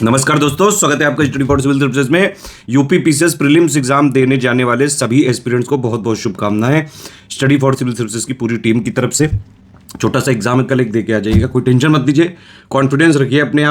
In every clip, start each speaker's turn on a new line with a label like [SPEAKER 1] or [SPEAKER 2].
[SPEAKER 1] नमस्कार दोस्तों, स्वागत है आपका स्टडी फॉर सिविल सर्विसेज में। यूपी पीसीएस प्रीलिम्स एग्जाम देने जाने वाले सभी एस्पिरेंट्स को बहुत बहुत शुभकामनाएं। स्टडी फॉर सिविल सर्विसेज की पूरी टीम की तरफ से छोटा सा एग्जाम है, कल एक दे के आ जाइएगा। कोई टेंशन मत लीजिए, कॉन्फिडेंस रखिए अपने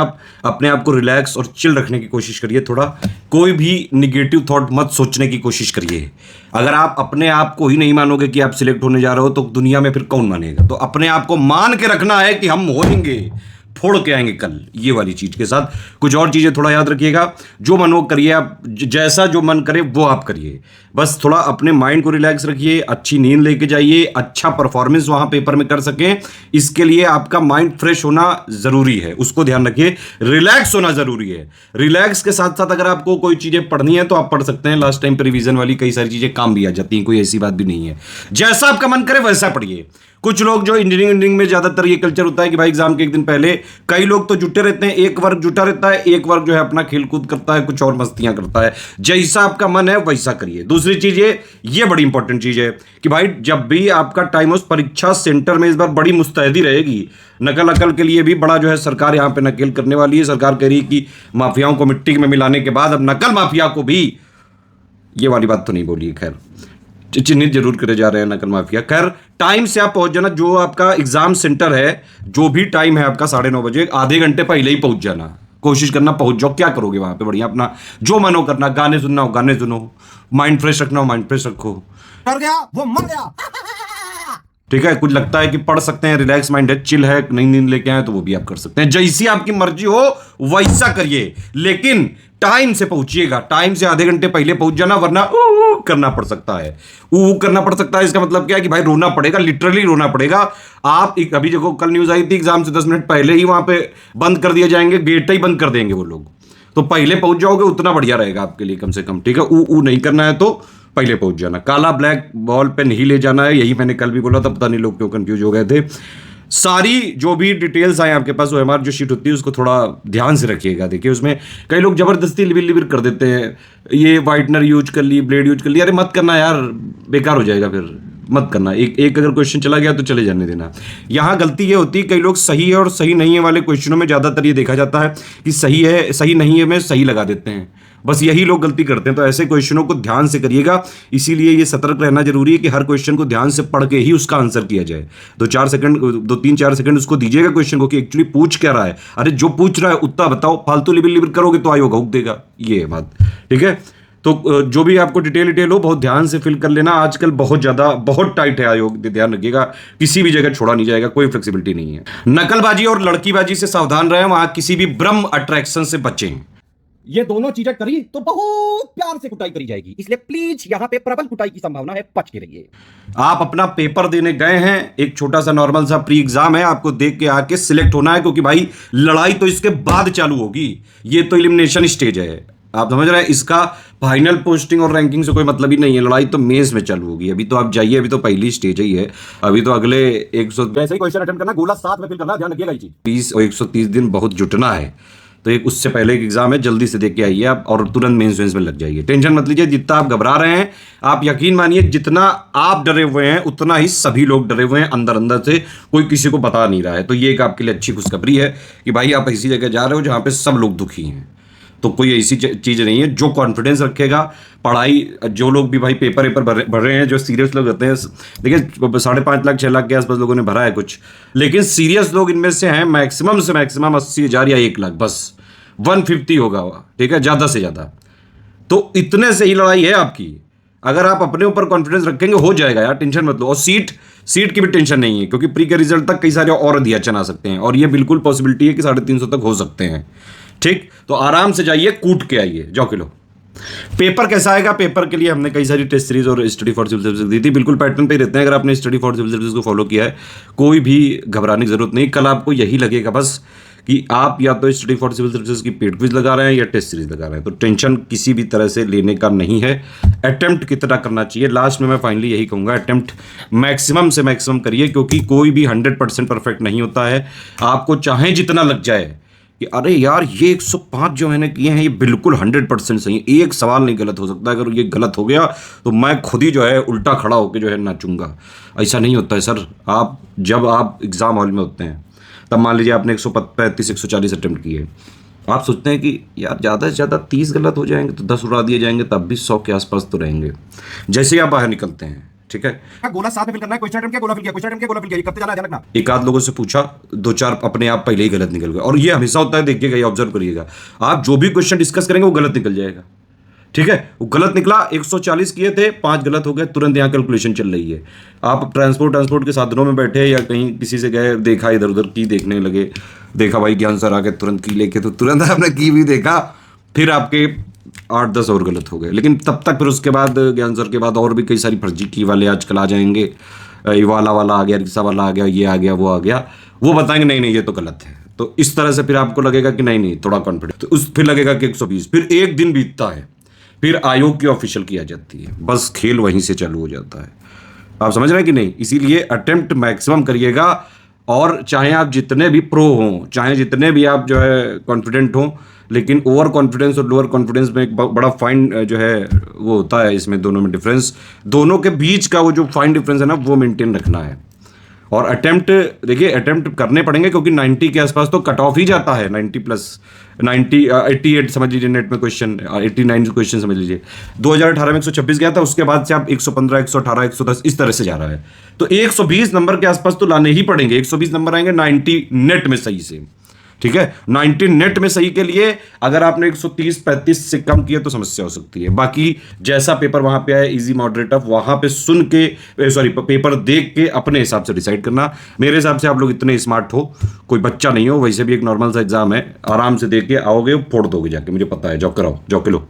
[SPEAKER 1] आप को रिलैक्स और चिल रखने की कोशिश करिए। थोड़ा कोई भी निगेटिव थॉट मत सोचने की कोशिश करिए। अगर आप अपने आप को ही नहीं मानोगे कि आप सिलेक्ट होने जा रहे हो तो दुनिया में फिर कौन मानेगा। तो अपने आप को मान के रखना है कि हम होंगे, फोड़ के आएंगे कल, ये वाली चीज के साथ। कुछ और चीजें थोड़ा याद रखिएगा, जो मन वो करिए, आप जैसा जो मन करे वो आप करिए। बस थोड़ा अपने माइंड को रिलैक्स रखिए, अच्छी नींद लेके जाइए, अच्छा परफॉर्मेंस वहां पेपर में कर सकें। इसके लिए आपका माइंड फ्रेश होना जरूरी है, उसको ध्यान रखिए। रिलैक्स होना जरूरी है। रिलैक्स के साथ साथ अगर आपको कोई चीजें पढ़नी है तो आप पढ़ सकते हैं। लास्ट टाइम पे रिवीजन वाली कई सारी चीजें काम भी आ जाती हैं, कोई ऐसी बात भी नहीं है। जैसा आपका मन करे वैसा पढ़िए। कुछ लोग जो इंजीनियरिंग में ज्यादातर ये कल्चर होता है कि भाई एग्जाम के एक दिन पहले कई लोग तो जुटे रहते हैं, एक वर्ग जुटा रहता है, एक वर्ग जो है अपना खेल कूद करता है, कुछ और मस्तियां करता है। जैसा आपका मन है वैसा करिए। दूसरी चीज ये बड़ी इंपॉर्टेंट चीज है कि भाई जब भी आपका टाइम हो, परीक्षा सेंटर में इस बार बड़ी मुस्तैदी रहेगी। नकल अकल के लिए भी बड़ा जो है सरकार यहाँ पे नकेल करने वाली है। सरकार कह रही है कि माफियाओं को मिट्टी में मिलाने के बाद अब नकल माफिया को भी, ये वाली बात तो नहीं बोली, खैर चिन्हित जरूर करे जा रहे हैं नकल माफिया। खैर टाइम से आप पहुंच जाना। जो आपका एग्जाम सेंटर है, जो भी टाइम है आपका 9:30 बजे, आधे घंटे पहले ही पहुंच जाना। कोशिश करना पहुंच जाओ। क्या करोगे वहां पे? बढ़िया अपना जो मन हो करना। गाने सुनना हो गाने सुनो, माइंड फ्रेश रखना हो माइंड फ्रेश रखो।
[SPEAKER 2] कर गया वो मर गया।
[SPEAKER 1] ठीक है, कुछ लगता है कि पढ़ सकते हैं, रिलैक्स माइंड है, चिल है, नई नींद लेके आए तो वो भी आप कर सकते हैं। जैसी आपकी मर्जी हो वैसा करिए, लेकिन टाइम से पहुंचिएगा। टाइम से आधे घंटे पहले पहुंच जाना, वरना करना पड़ सकता है। करना पड़ सकता है, इसका मतलब क्या है कि भाई रोना पड़ेगा, लिटरली रोना पड़ेगा। आप अभी देखो, कल न्यूज आई थी एग्जाम से 10 मिनट पहले ही वहां पे बंद कर दिए जाएंगे, गेट ही बंद कर देंगे वो लोग। तो पहले पहुंच जाओगे उतना बढ़िया रहेगा आपके लिए, कम से कम। ठीक है, नहीं करना है तो पहले पहुंच जाना। काला ब्लैक बॉल पे नहीं ले जाना है, यही मैंने कल भी बोला था। पता नहीं लोग क्यों कंफ्यूज हो गए थे। सारी जो भी डिटेल्स आए आपके पास, वो एमआर जो शीट होती है उसको थोड़ा ध्यान से रखिएगा। देखिए उसमें कई लोग जबरदस्ती लिबिर कर देते हैं, ये वाइटनर यूज कर ली, ब्लेड यूज कर ली। अरे मत करना यार, बेकार हो जाएगा, फिर मत करना। एक अगर क्वेश्चन चला गया तो चले जाने देना। यहाँ गलती ये होती है, कई लोग सही है और सही नहीं है वाले क्वेश्चनों में ज्यादातर ये देखा जाता है कि सही है सही नहीं है में सही लगा देते हैं। बस यही लोग गलती करते हैं। तो ऐसे क्वेश्चनों को ध्यान से करिएगा। इसीलिए ये सतर्क रहना जरूरी है कि हर क्वेश्चन को ध्यान से पढ़ के ही उसका आंसर किया जाए। 2-3-4 सेकंड उसको दीजिएगा क्वेश्चन को कि एक्चुअली पूछ क्या रहा है। अरे जो पूछ रहा है उतना बताओ, फालतू लिबिर करोगे तो आयोग हुक देगा। ये बात ठीक है। तो जो भी आपको डिटेल हो बहुत ध्यान से फिल कर लेना। आजकल बहुत टाइट है आयोग, ध्यान रखिएगा। किसी भी जगह छोड़ा नहीं जाएगा, कोई फ्लेक्सिबिलिटी नहीं है। नकलबाजी और लड़कीबाजी से सावधान रहें। वहां किसी भी ब्रह्म अट्रैक्शन से बचें।
[SPEAKER 2] ये दोनों चीजें करी तो बहुत प्यार से कुटाई करी जाएगी, इसलिए प्लीज यहां पे प्रबल कुटाई की संभावना है, बच के रहिए।
[SPEAKER 1] आप अपना पेपर देने गए हैं, एक छोटा सा नॉर्मल सा प्री एग्जाम है, आपको देख के आके सिलेक्ट होना है। क्योंकि भाई लड़ाई तो इसके बाद चालू होगी। ये तो एलिमिनेशन स्टेज है, आप समझ रहे हैं। इसका फाइनल पोस्टिंग और रैंकिंग से कोई मतलब ही नहीं है। लड़ाई तो मेंस में चालू होगी। अभी तो आप जाइए, अभी तो पहली स्टेज ही है। अभी तो अगले 100
[SPEAKER 2] वैसे ही क्वेश्चन अटेम्प्ट करना, गोला 7 में फिल करना, ध्यान रखिएगा ये चीज।
[SPEAKER 1] 20 और 130 दिन बहुत जुटना है। तो एक उससे पहले एक एग्जाम है, जल्दी से देख के आइए आप और तुरंत मेंस में लग जाइए। टेंशन मत लीजिए। जितना आप घबरा रहे हैं, आप यकीन मानिए जितना आप डरे हुए हैं उतना ही सभी लोग डरे हुए हैं अंदर अंदर से। कोई किसी को बता नहीं रहा है। तो ये एक आपके लिए अच्छी खुशखबरी है कि भाई आप ऐसी जगह जा रहे हो जहां पे सब लोग दुखी हैं। तो कोई ऐसी चीज नहीं है। जो कॉन्फिडेंस रखेगा, पढ़ाई, जो लोग भी भाई पेपर भर रहे हैं, जो सीरियस लोग रहते हैं, देखिए 5.5 लाख 6 लाख के आसपास लोगों ने भरा है कुछ, लेकिन सीरियस लोग इनमें से हैं मैक्सिमम से मैक्सिमम 80,000 या 1 लाख, बस 150 होगा। ठीक है, ज्यादा से ज्यादा। तो इतने से ही लड़ाई है आपकी। अगर आप अपने ऊपर कॉन्फिडेंस रखेंगे हो जाएगा यार, टेंशन मत लो। और सीट की भी टेंशन नहीं है, क्योंकि प्री के रिजल्ट तक कई सारे और अध्ययन आ सकते हैं, और ये बिल्कुल पॉसिबिलिटी है कि 350 तक हो सकते हैं। ठीक, तो आराम से जाइए, कूट के आइए, जाओ किलो। पेपर कैसा आएगा? पेपर के लिए हमने कई सारी टेस्ट सीरीज और स्टडी फॉर सिविल सर्विसेज दी थी। बिल्कुल पैटर्न पे ही रहते हैं। अगर आपने स्टडी फॉर सिविल सर्विसेज को फॉलो किया है, कोई भी घबराने की जरूरत नहीं। कल आपको यही लगेगा बस कि आप या तो स्टडी फॉर सिविल सर्विसेज की पेड क्विज लगा रहे हैं या टेस्ट सीरीज लगा रहे हैं। तो टेंशन किसी भी तरह से लेने का नहीं है। अटेम्प्ट कितना करना चाहिए, लास्ट में मैं फाइनली यही कहूँगा, अटेम्प्ट मैक्सिमम से मैक्सिमम करिए। क्योंकि कोई भी 100% परफेक्ट नहीं होता है। आपको चाहे जितना लग जाए कि अरे यार ये 105 जो मैंने किए हैं ये बिल्कुल 100% सही है, एक सवाल नहीं गलत हो सकता। अगर ये गलत हो गया तो मैं खुद ही जो है उल्टा खड़ा होकर जो है नाचूंगा। ऐसा नहीं होता है सर। जब आप एग्ज़ाम हॉल में होते हैं, तब मान लीजिए आपने 135 140 अटेम्प्ट किए, आप सोचते हैं कि यार ज़्यादा से ज़्यादा 30 गलत हो जाएंगे तो 10 उड़ा दिए जाएंगे, तब भी 100 के आसपास तो रहेंगे जैसे ही आप बाहर निकलते हैं। ठीक है,
[SPEAKER 2] गोला साथ में फिल करना है, क्वेश्चन अटेम्प्ट किया गोला फिल किया, क्वेश्चन अटेम्प्ट किया गोला फिल किया, ये करते जाना है, ध्यान रखना।
[SPEAKER 1] एक आध लोगों से पूछा, 2-4 अपने आप पहले ही गलत निकल गए। और ये हमेशा होता है, देखिएगा, ये ऑब्जर्व करिएगा, आप जो भी क्वेश्चन डिस्कस करेंगे वो गलत निकल जाएगा। ठीक है, वो गलत निकला, 140 किए थे, 5 गलत हो गए, तुरंत यहाँ कैलकुलेशन चल रही है। आप ट्रांसपोर्ट के साधनों में बैठे या कहीं किसी से गए, देखा इधर उधर की देखने लगे, देखा भाई कि आंसर आ गया, तुरंत की लेके, तो तुरंत आपने की भी देखा, फिर आपके 8-10 और गलत हो गए। लेकिन तब तक फिर उसके बाद ज्ञान सर के बाद और भी कई सारी फर्जी की वाले आजकल आ जाएंगे, ये वाला आ गया, रिक्शा वाला आ गया, ये आ गया, वो आ गया, वो बताएंगे नहीं नहीं ये तो गलत है। तो इस तरह से फिर आपको लगेगा कि नहीं नहीं थोड़ा कॉन्फिडेंस, तो उस फिर लगेगा कि 120, फिर एक दिन बीतता है, फिर आयोग की ऑफिशियल की आ जाती है, बस खेल वहीं से चालू हो जाता है। आप समझ रहे हैं कि नहीं? इसीलिए अटेम्प्ट मैक्सिमम करिएगा, और चाहे आप जितने भी प्रो हों, चाहे जितने भी आप जो है कॉन्फिडेंट हों, लेकिन ओवर कॉन्फिडेंस और लोअर कॉन्फिडेंस में एक बड़ा फाइन जो है वो होता है, इसमें दोनों में डिफरेंस, दोनों के बीच का वो जो फाइन डिफरेंस है ना, वो मेंटेन रखना है। और अटेम्प्ट देखिए, अटेम्प्ट करने पड़ेंगे क्योंकि 90 के आसपास तो कट ऑफ ही जाता है, 90 प्लस 90 88 समझ लीजिए, नेट में क्वेश्चन 89 क्वेश्चन समझ लीजिए। 2018 में 126 गया था, उसके बाद से आप 115, 118, 110 इस तरह से जा रहा है, तो 120 नंबर के आसपास तो लाने ही पड़ेंगे। 120 नंबर आएंगे 90 नेट में सही से। ठीक है, 90 नेट में सही के लिए अगर आपने 130-35 से कम किया तो समस्या हो सकती है। बाकी जैसा पेपर वहां पे आया, इजी मॉडरेट टफ, वहां पे सुन के सॉरी पेपर देख के अपने हिसाब से डिसाइड करना। मेरे हिसाब से आप लोग इतने स्मार्ट हो, कोई बच्चा नहीं हो, वैसे भी एक नॉर्मल सा एग्जाम है, आराम से देख के आओगे, फोड़ दोगे जाके, मुझे पता है। जॉब कराओ, जॉब के लो।